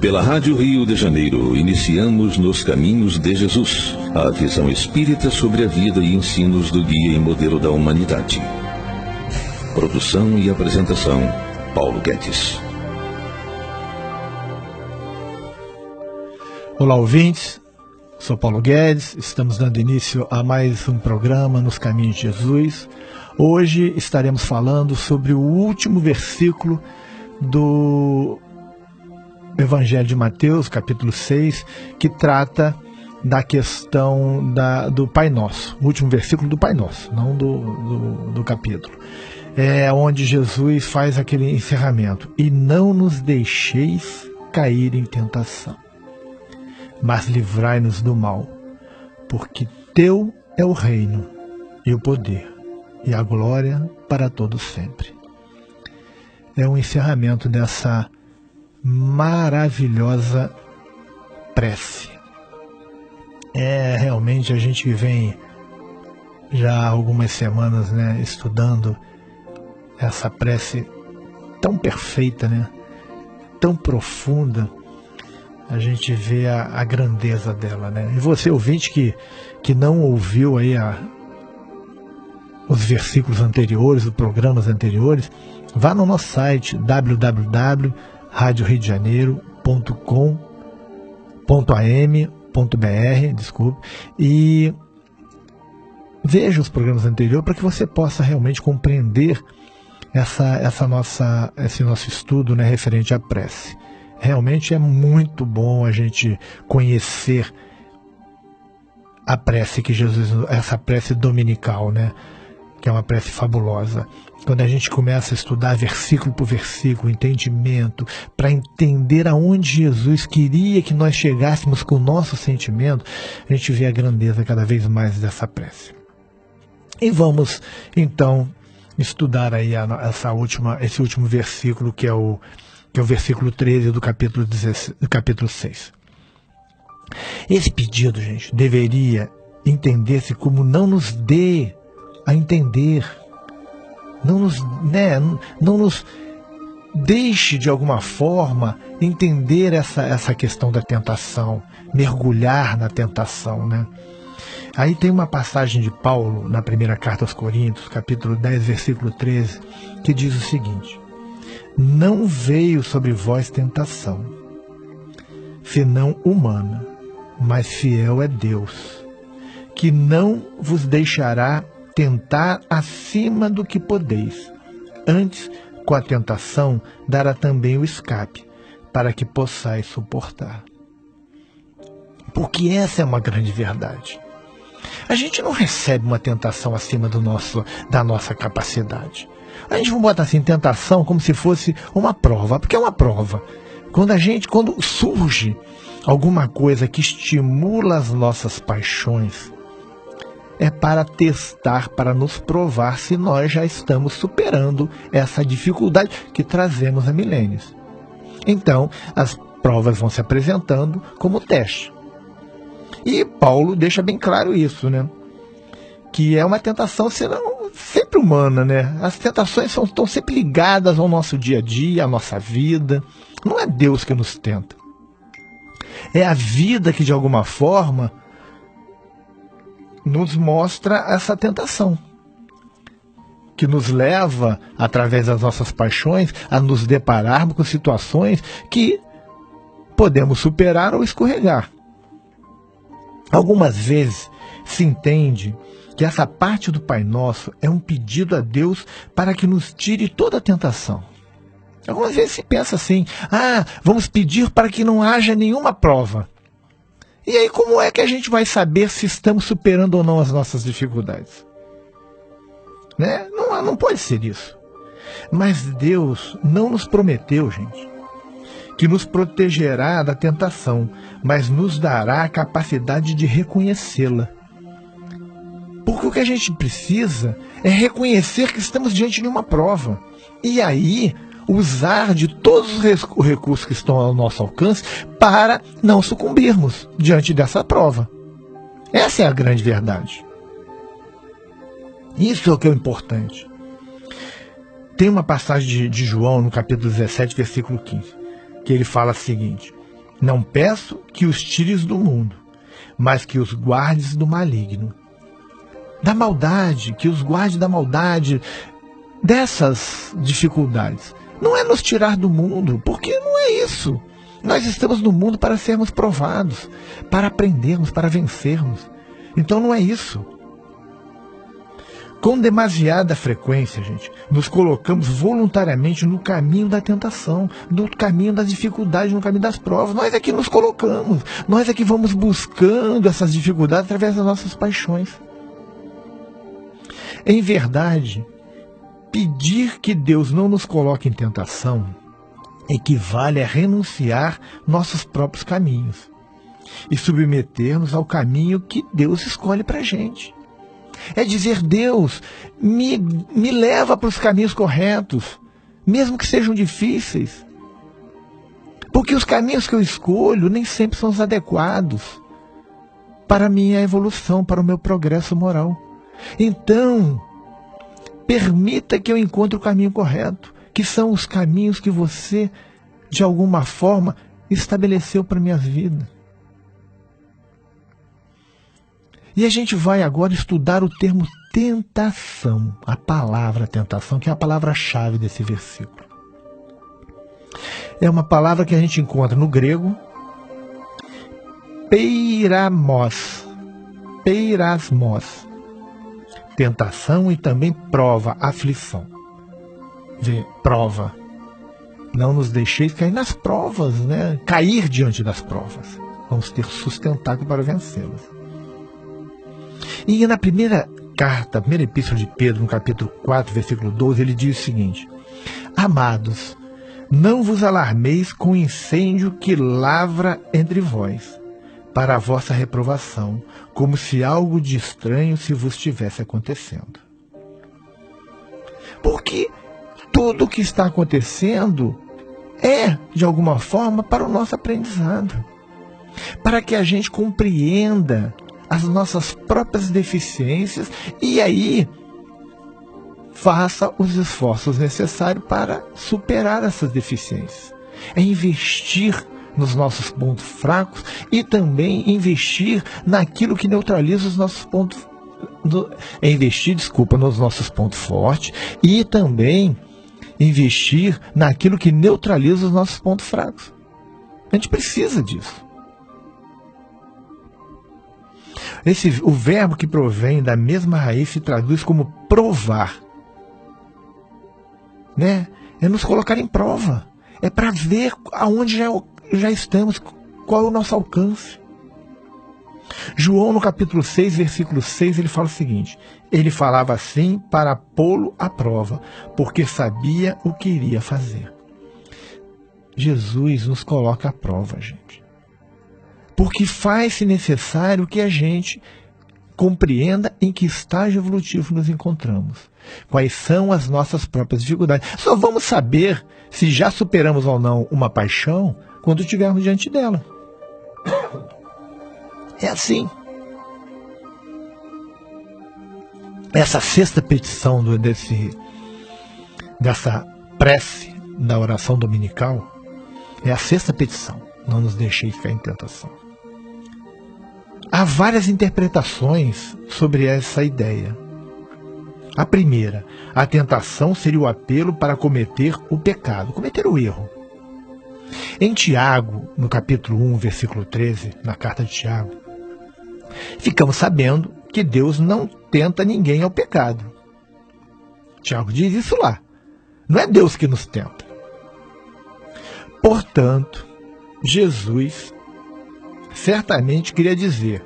Pela Rádio Rio de Janeiro, iniciamos Nos Caminhos de Jesus, a visão espírita sobre a vida e ensinos do guia e modelo da humanidade. Produção e apresentação, Paulo Guedes. Olá, ouvintes. Sou Paulo Guedes. Estamos dando início a mais um programa Nos Caminhos de Jesus. Hoje estaremos falando sobre o último versículo do Evangelho de Mateus, capítulo 6, que trata da questão do Pai Nosso. O último versículo do Pai Nosso, não do capítulo. É onde Jesus faz aquele encerramento. E não nos deixeis cair em tentação, mas livrai-nos do mal, porque teu é o reino, e o poder, e a glória para todos sempre. É o encerramento dessa maravilhosa prece. Realmente a gente vem já há algumas semanas, estudando essa prece tão perfeita, tão profunda. A gente vê a grandeza dela, E você, ouvinte, que não ouviu aí os versículos anteriores, os programas anteriores, vá no nosso site www.radioriodejaneiro.com.am.br, e veja os programas anteriores para que você possa realmente compreender esse nosso estudo, referente à prece. Realmente é muito bom a gente conhecer a prece que Jesus, essa prece dominical, que é uma prece fabulosa. Quando a gente começa a estudar versículo por versículo, entendimento, para entender aonde Jesus queria que nós chegássemos com o nosso sentimento, a gente vê a grandeza cada vez mais dessa prece. E vamos, então, estudar aí esse último versículo, que é o versículo 13 do capítulo 6. Esse pedido, gente, deveria entender-se como não nos dê a entender, não nos deixe de alguma forma entender essa questão da tentação, mergulhar na tentação, Aí tem uma passagem de Paulo na primeira carta aos Coríntios, capítulo 10, versículo 13, que diz o seguinte: não veio sobre vós tentação, senão humana, mas fiel é Deus, que não vos deixará tentar acima do que podeis. Antes, com a tentação, dará também o escape, para que possais suportar. Porque essa é uma grande verdade. A gente não recebe uma tentação acima da nossa capacidade. A gente vai botar assim, tentação como se fosse uma prova, porque é uma prova. Quando surge alguma coisa que estimula as nossas paixões, é para testar, para nos provar se nós já estamos superando essa dificuldade que trazemos há milênios. Então, as provas vão se apresentando como teste. E Paulo deixa bem claro isso, que é uma tentação sempre humana, As tentações estão sempre ligadas ao nosso dia a dia, à nossa vida. Não é Deus que nos tenta. É a vida que, de alguma forma, nos mostra essa tentação, que nos leva, através das nossas paixões, a nos depararmos com situações que podemos superar ou escorregar. Algumas vezes se entende que essa parte do Pai Nosso é um pedido a Deus para que nos tire toda a tentação. Algumas vezes se pensa assim: vamos pedir para que não haja nenhuma prova. E aí, como é que a gente vai saber se estamos superando ou não as nossas dificuldades? Não pode ser isso. Mas Deus não nos prometeu, gente, que nos protegerá da tentação, mas nos dará a capacidade de reconhecê-la. Porque o que a gente precisa é reconhecer que estamos diante de uma prova. E aí, usar de todos os recursos que estão ao nosso alcance para não sucumbirmos diante dessa prova. Essa é a grande verdade. Isso é o que é importante. Tem uma passagem de João, no capítulo 17, versículo 15, que ele fala o seguinte: Não peço que os tires do mundo, mas que os guardes do maligno. Da maldade, que os guarde da maldade, dessas dificuldades. Não é nos tirar do mundo, porque não é isso. Nós estamos no mundo para sermos provados, para aprendermos, para vencermos. Então não é isso. Com demasiada frequência, gente, nos colocamos voluntariamente no caminho da tentação, no caminho das dificuldades, no caminho das provas. Nós é que nos colocamos, nós é que vamos buscando essas dificuldades através das nossas paixões. Em verdade, pedir que Deus não nos coloque em tentação equivale a renunciar nossos próprios caminhos e submeter-nos ao caminho que Deus escolhe para a gente. É dizer, Deus, me leva para os caminhos corretos, mesmo que sejam difíceis. Porque os caminhos que eu escolho nem sempre são os adequados para a minha evolução, para o meu progresso moral. Então, permita que eu encontre o caminho correto, que são os caminhos que você, de alguma forma, estabeleceu para a minha vida. E a gente vai agora estudar o termo tentação, a palavra tentação, que é a palavra-chave desse versículo. É uma palavra que a gente encontra no grego, peirasmos, tentação e também prova, aflição. Vê, prova. Não nos deixeis cair nas provas, né? Cair diante das provas. Vamos ter sustentado para vencê-las. E na primeira carta, a primeira epístola de Pedro, no capítulo 4, versículo 12, ele diz o seguinte: Amados, não vos alarmeis com o incêndio que lavra entre vós, para a vossa reprovação, como se algo de estranho se vos estivesse acontecendo. Porque tudo o que está acontecendo é, de alguma forma, para o nosso aprendizado, para que a gente compreenda as nossas próprias deficiências e aí faça os esforços necessários para superar essas deficiências. É investir nos nossos pontos fracos e também investir naquilo que neutraliza os nossos pontos. Nos nossos pontos fortes e também investir naquilo que neutraliza os nossos pontos fracos. A gente precisa disso. O verbo que provém da mesma raiz se traduz como provar. Né? É nos colocar em prova. É para ver aonde já estamos, qual é o nosso alcance. João, no capítulo 6, versículo 6, ele fala o seguinte: ele falava assim para pô-lo à prova, porque sabia o que iria fazer. Jesus nos coloca à prova, gente. Porque faz-se necessário que a gente compreenda em que estágio evolutivo nos encontramos. Quais são as nossas próprias dificuldades. Só vamos saber se já superamos ou não uma paixão quando estivermos diante dela. É assim. Essa sexta petição dessa prece da oração dominical é a sexta petição. Não nos deixeis cair em tentação. Há várias interpretações sobre essa ideia. A primeira, a tentação seria o apelo para cometer o pecado, cometer o erro. Em Tiago, no capítulo 1, versículo 13, na carta de Tiago, ficamos sabendo que Deus não tenta ninguém ao pecado. Tiago diz isso lá. Não é Deus que nos tenta. Portanto, Jesus certamente queria dizer: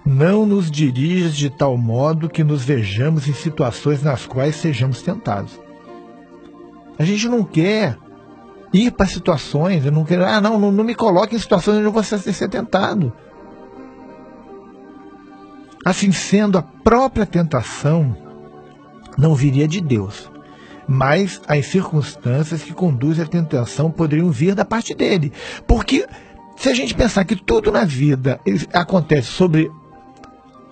não nos dirijas de tal modo que nos vejamos em situações nas quais sejamos tentados. A gente não quer ir para situações, eu não quero, não me coloque em situações onde eu vou ser tentado. Assim sendo, a própria tentação não viria de Deus, mas as circunstâncias que conduzem à tentação poderiam vir da parte dele. Porque se a gente pensar que tudo na vida acontece sobre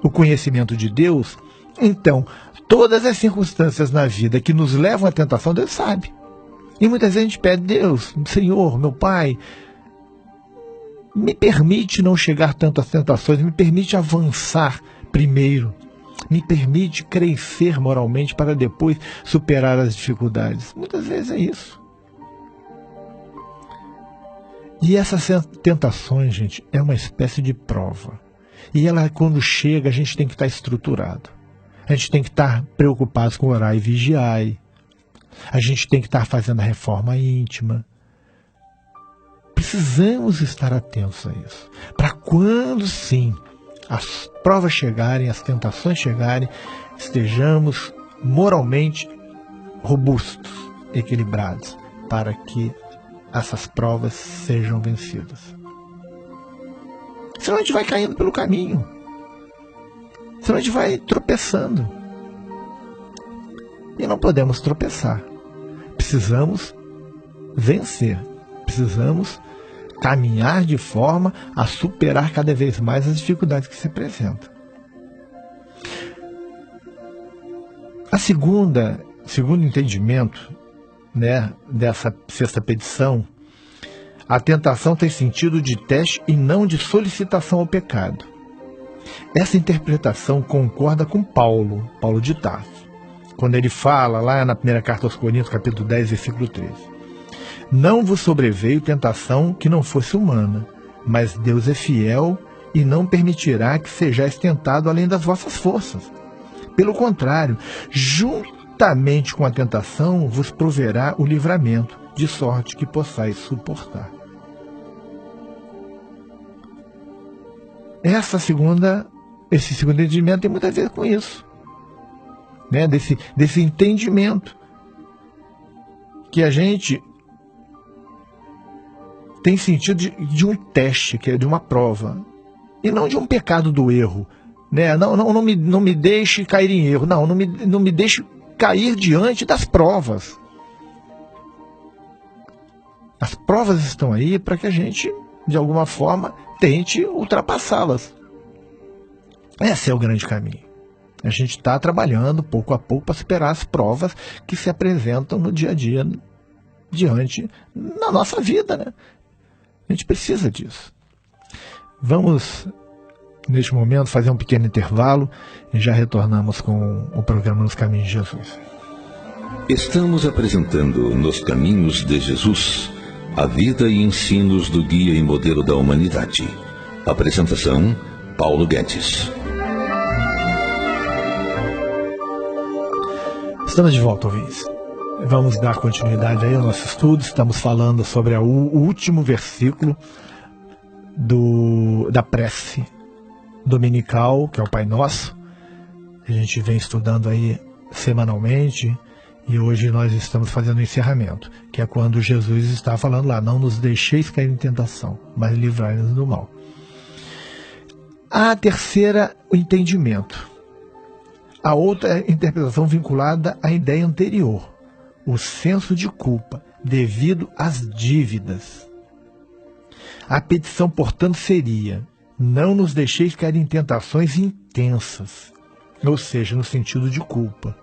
o conhecimento de Deus, então todas as circunstâncias na vida que nos levam à tentação, Deus sabe. E muitas vezes a gente pede: Deus, Senhor, meu Pai, me permite não chegar tanto às tentações, me permite avançar primeiro, me permite crescer moralmente para depois superar as dificuldades. Muitas vezes é isso. E essas tentações, gente, é uma espécie de prova. E ela, quando chega, a gente tem que estar estruturado. A gente tem que estar preocupado com orar e vigiar. A gente tem que estar fazendo a reforma íntima. Precisamos estar atentos a isso. Para quando, sim, as provas chegarem, as tentações chegarem, estejamos moralmente robustos, equilibrados, para que essas provas sejam vencidas. Senão a gente vai caindo pelo caminho. Senão a gente vai tropeçando. E não podemos tropeçar. Precisamos vencer. Precisamos caminhar de forma a superar cada vez mais as dificuldades que se apresentam. Segundo entendimento, né, dessa sexta petição, a tentação tem sentido de teste e não de solicitação ao pecado. Essa interpretação concorda com Paulo de Tarso, quando ele fala lá na primeira carta aos Coríntios, capítulo 10, versículo 13. Não vos sobreveio tentação que não fosse humana, mas Deus é fiel e não permitirá que sejais tentado além das vossas forças. Pelo contrário, juntamente com a tentação vos proverá o livramento, de sorte que possais suportar. Esse segundo entendimento tem muito a ver com isso, né? Desse entendimento que a gente tem sentido de um teste, que é de uma prova, e não de um pecado do erro, né? Não me deixe cair em erro, não me deixe cair diante das provas. As provas estão aí para que a gente, de alguma forma, tente ultrapassá-las. Esse é o grande caminho. A gente está trabalhando pouco a pouco para superar as provas que se apresentam no dia a dia, diante na nossa vida, né? A gente precisa disso. Vamos, neste momento, fazer um pequeno intervalo e já retornamos com o programa Nos Caminhos de Jesus. Estamos apresentando Nos Caminhos de Jesus, a vida e ensinos do guia e modelo da humanidade. Apresentação, Paulo Guedes. Estamos de volta, ouvintes. Vamos dar continuidade aí ao nosso estudo. Estamos falando sobre o último versículo da prece dominical, que é o Pai Nosso. A gente vem estudando aí semanalmente e hoje nós estamos fazendo o encerramento, que é quando Jesus está falando lá: não nos deixeis cair em tentação, mas livrai-nos do mal. A terceira, o entendimento. A outra interpretação vinculada à ideia anterior, o senso de culpa devido às dívidas. A petição, portanto, seria: não nos deixeis cair em tentações intensas, ou seja, no sentido de culpa,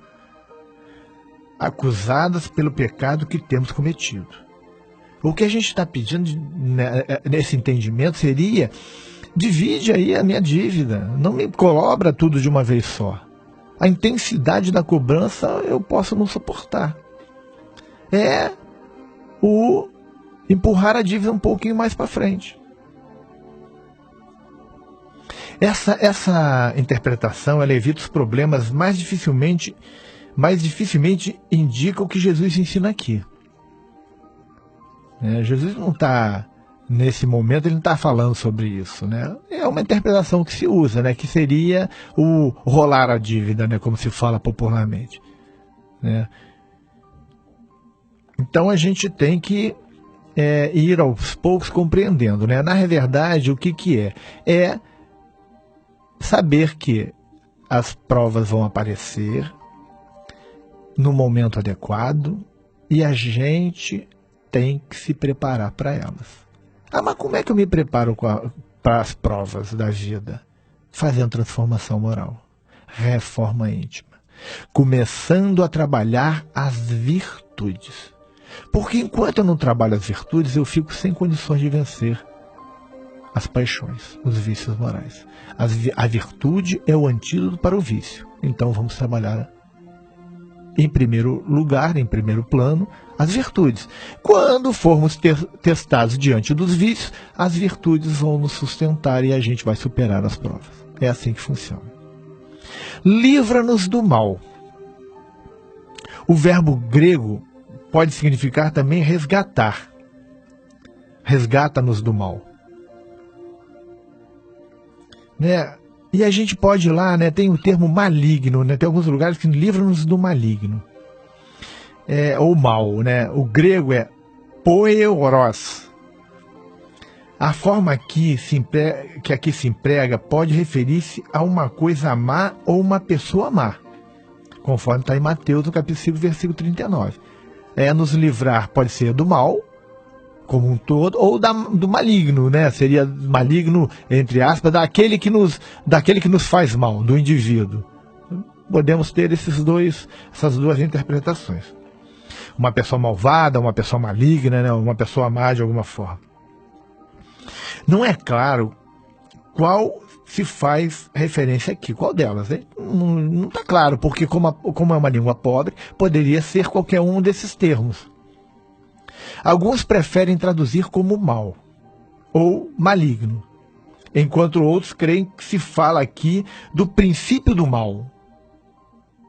acusadas pelo pecado que temos cometido. O que a gente está pedindo nesse entendimento seria: divide aí a minha dívida, não me cobra tudo de uma vez só. A intensidade da cobrança eu posso não suportar. É o empurrar a dívida um pouquinho mais para frente. Essa interpretação, ela evita os problemas mais dificilmente indica o que Jesus ensina aqui. Jesus não está, nesse momento, ele não está falando sobre isso, né? É uma interpretação que se usa, né? Que seria o rolar a dívida, né? Como se fala popularmente, né? Então a gente tem que ir aos poucos compreendendo, né? Na verdade, o que é? É saber que as provas vão aparecer no momento adequado e a gente tem que se preparar para elas. Mas como é que eu me preparo para as provas da vida? Fazendo transformação moral, reforma íntima, começando a trabalhar as virtudes. Porque enquanto eu não trabalho as virtudes, eu fico sem condições de vencer. as paixões, os vícios morais. A virtude é o antídoto para o vício. Então vamos trabalhar em primeiro lugar, em primeiro plano, as virtudes. Quando formos testados diante dos vícios, as virtudes vão nos sustentar e a gente vai superar as provas. É assim que funciona. Livra-nos do mal. O verbo grego pode significar também resgatar. Resgata-nos do mal. Né? E a gente pode ir lá, né, tem o termo maligno, né, tem alguns lugares que livram-nos do maligno. Ou mal, né? O grego é poeros. A forma que aqui se emprega pode referir-se a uma coisa má ou uma pessoa má, conforme está em Mateus, no capítulo 5, versículo 39. Nos livrar pode ser do mal, como um todo, ou do maligno, né? Seria maligno, entre aspas, daquele que nos faz mal, do indivíduo. Podemos ter essas duas interpretações. Uma pessoa malvada, uma pessoa maligna, né? Uma pessoa má de alguma forma. Não é claro qual se faz referência aqui, qual delas, né? Não está claro, porque como é uma língua pobre, poderia ser qualquer um desses termos. Alguns preferem traduzir como mal ou maligno, enquanto outros creem que se fala aqui do princípio do mal,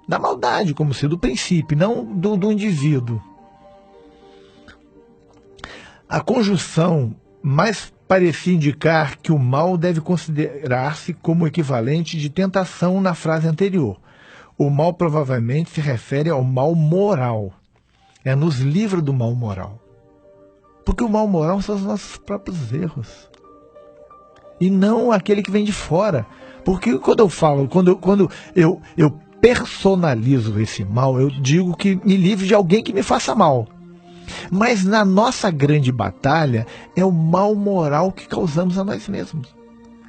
da maldade, como sendo o princípio, não do indivíduo. A conjunção mais parecia indicar que o mal deve considerar-se como equivalente de tentação na frase anterior. O mal provavelmente se refere ao mal moral. Nos livra do mal moral. Porque o mal moral são os nossos próprios erros. E não aquele que vem de fora. Porque quando eu falo, quando eu personalizo esse mal, eu digo que me livre de alguém que me faça mal. Mas na nossa grande batalha, é o mal moral que causamos a nós mesmos.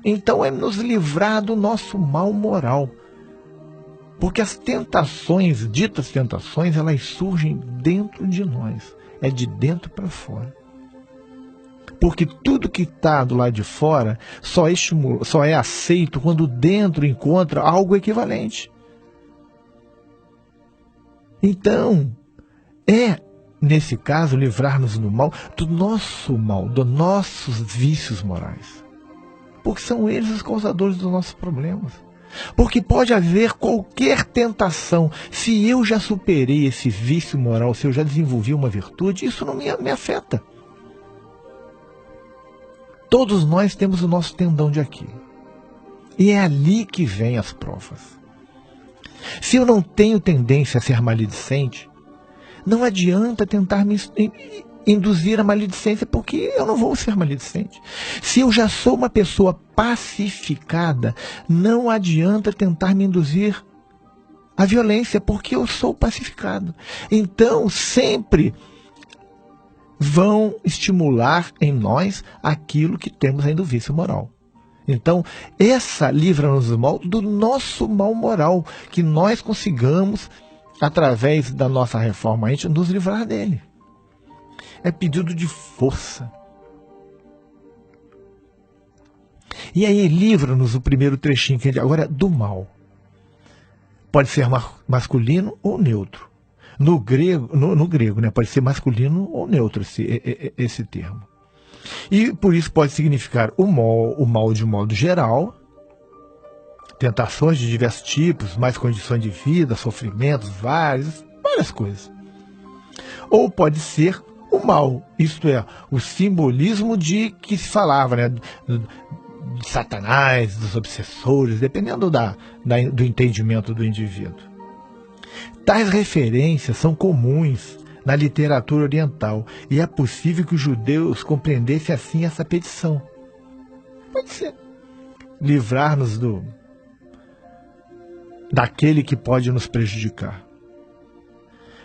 Então é nos livrar do nosso mal moral. Porque as tentações, ditas tentações, elas surgem dentro de nós. É de dentro para fora. Porque tudo que está do lado de fora só é aceito quando dentro encontra algo equivalente. Então, nesse caso, livrar-nos do mal, dos nossos vícios morais. Porque são eles os causadores dos nossos problemas. Porque pode haver qualquer tentação. Se eu já superei esse vício moral, se eu já desenvolvi uma virtude, isso não me afeta. Todos nós temos o nosso tendão de Aquiles. E é ali que vêm as provas. Se eu não tenho tendência a ser maledicente, não adianta tentar me induzir a maledicência, porque eu não vou ser maledicente. Se eu já sou uma pessoa pacificada, não adianta tentar me induzir à violência, porque eu sou pacificado. Então, sempre vão estimular em nós aquilo que temos ainda do vício moral. Então, essa livra-nos do mal, do nosso mal moral, que nós consigamos, através da nossa reforma íntima, nos livrar dele. É pedido de força. E aí, livra-nos o primeiro trechinho que agora do mal. Pode ser masculino ou neutro. No grego, né, pode ser masculino ou neutro esse termo. E por isso pode significar o mal de modo geral, tentações de diversos tipos, mais condições de vida, sofrimentos várias coisas. Ou pode ser o mal, isto é, o simbolismo de que se falava, né, de Satanás, dos obsessores, dependendo do entendimento do indivíduo. Tais referências são comuns na literatura oriental e é possível que os judeus compreendessem assim essa petição. Pode ser. Livrar-nos daquele que pode nos prejudicar.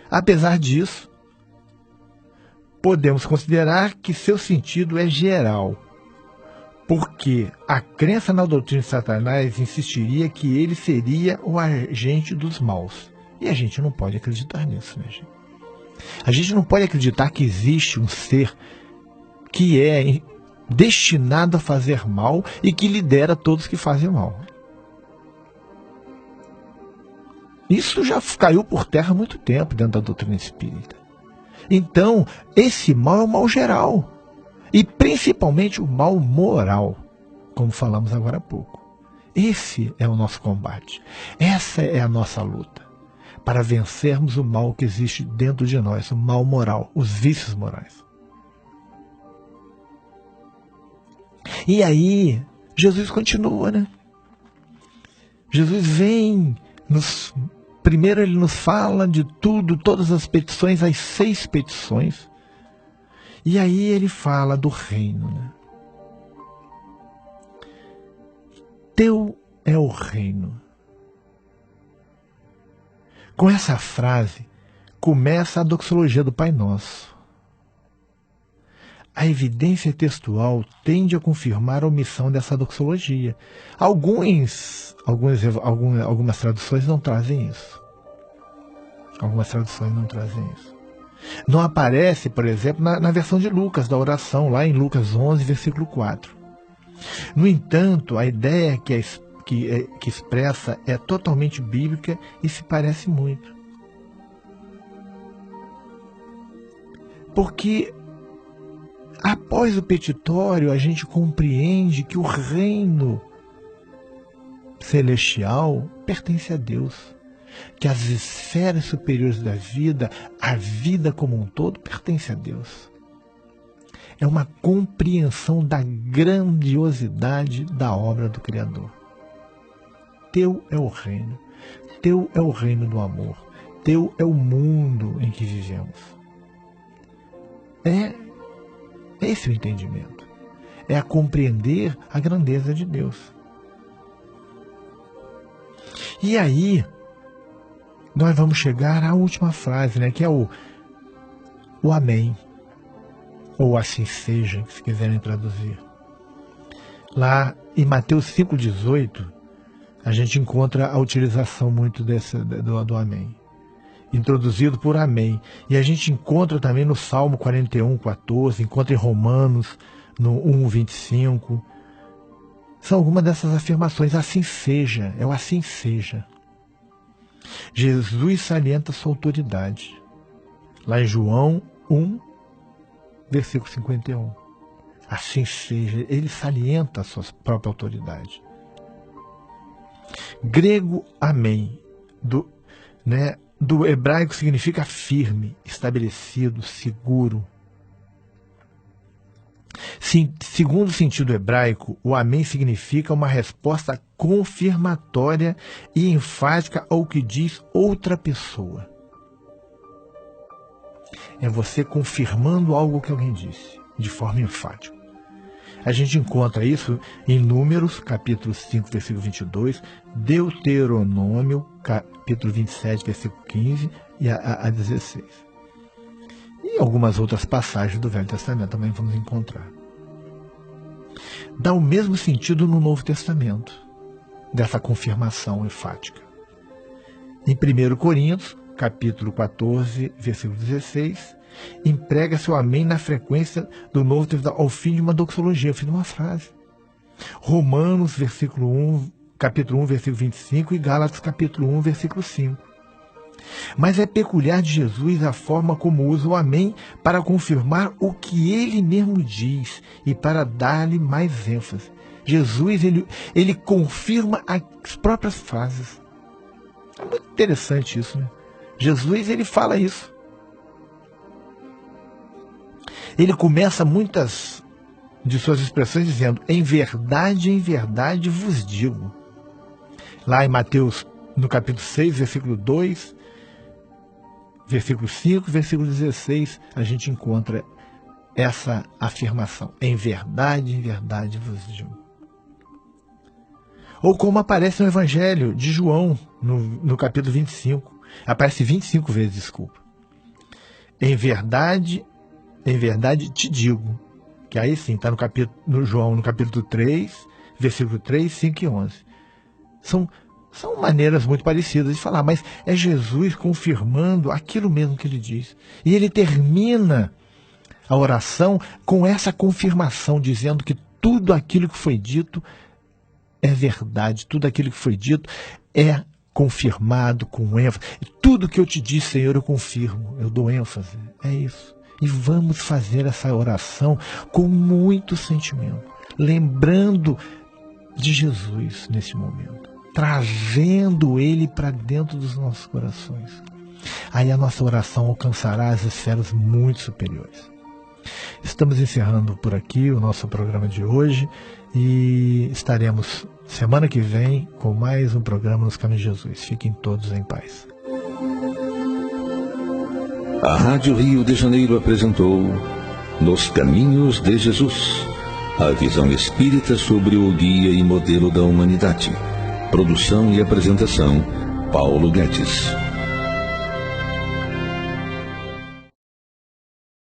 Apesar disso, podemos considerar que seu sentido é geral, porque a crença na doutrina de Satanás insistiria que ele seria o agente dos maus. E a gente não pode acreditar nisso, né, gente? A gente não pode acreditar que existe um ser que é destinado a fazer mal e que lidera todos que fazem mal. Isso já caiu por terra há muito tempo dentro da doutrina espírita. Então, esse mal é um mal geral. E principalmente o mal moral, como falamos agora há pouco. Esse é o nosso combate. Essa é a nossa luta. Para vencermos o mal que existe dentro de nós, o mal moral, os vícios morais. E aí, Jesus continua, né? Jesus vem, primeiro ele nos fala de tudo, todas as petições, as 6 petições. E aí ele fala do reino, né? Teu é o reino. Com essa frase, começa a doxologia do Pai Nosso. A evidência textual tende a confirmar a omissão dessa doxologia. Algumas traduções não trazem isso. Algumas traduções não trazem isso. Não aparece, por exemplo, na versão de Lucas, da oração, lá em Lucas 11, versículo 4. No entanto, a ideia que expressa é totalmente bíblica e se parece muito. Porque após o petitório, a gente compreende que o reino celestial pertence a Deus. Que as esferas superiores da vida, a vida como um todo, pertence a Deus. É uma compreensão da grandiosidade da obra do Criador. Teu é o reino. Teu é o reino do amor. Teu é o mundo em que vivemos. É esse o entendimento. É a compreender a grandeza de Deus. E aí, nós vamos chegar à última frase, né, que é o amém. Ou assim seja, se quiserem traduzir. Lá em Mateus 5,18, a gente encontra a utilização muito do amém. Introduzido por amém. E a gente encontra também no Salmo 41,14, encontra em Romanos, no 1,25. São algumas dessas afirmações. Assim seja, é o assim seja. Jesus salienta sua autoridade. Lá em João 1, versículo 51. Assim seja, ele salienta a sua própria autoridade. Grego amém, do hebraico significa firme, estabelecido, seguro. Segundo o sentido hebraico, o amém significa uma resposta confirmatória e enfática ao que diz outra pessoa. É você confirmando algo que alguém disse, de forma enfática. A gente encontra isso em Números, capítulo 5, versículo 22, Deuteronômio, capítulo 27, versículo 15 e a 16. E algumas outras passagens do Velho Testamento também vamos encontrar. Dá o mesmo sentido no Novo Testamento, dessa confirmação enfática. Em 1 Coríntios, capítulo 14, versículo 16, emprega-se o amém na frequência do Novo Testamento ao fim de uma doxologia, ao fim de uma frase. Romanos, capítulo 1, versículo 25 e Gálatas, capítulo 1, versículo 5. Mas é peculiar de Jesus a forma como usa o amém para confirmar o que ele mesmo diz e para dar-lhe mais ênfase. Jesus, ele confirma as próprias frases. É muito interessante isso, né? Jesus, ele fala isso. Ele começa muitas de suas expressões dizendo: em verdade vos digo. Lá em Mateus, no capítulo 6, versículo 2, versículo 5, versículo 16, a gente encontra essa afirmação: em verdade vos digo. Ou como aparece no Evangelho de João, no capítulo 25. Aparece 25 vezes, desculpa. Em verdade te digo. Que aí sim, está no João, no capítulo 3, versículo 3, 5 e 11. São maneiras muito parecidas de falar, mas é Jesus confirmando aquilo mesmo que ele diz. E ele termina a oração com essa confirmação, dizendo que tudo aquilo que foi dito é verdade, tudo aquilo que foi dito é confirmado com ênfase. Tudo que eu te disse, Senhor, eu confirmo, eu dou ênfase. É isso. E vamos fazer essa oração com muito sentimento, lembrando de Jesus nesse momento, trazendo Ele para dentro dos nossos corações. Aí a nossa oração alcançará as esferas muito superiores. Estamos encerrando por aqui o nosso programa de hoje e estaremos semana que vem com mais um programa Nos Caminhos de Jesus. Fiquem todos em paz. A Rádio Rio de Janeiro apresentou Nos Caminhos de Jesus, a visão espírita sobre o guia e modelo da humanidade. Produção e apresentação, Paulo Guedes.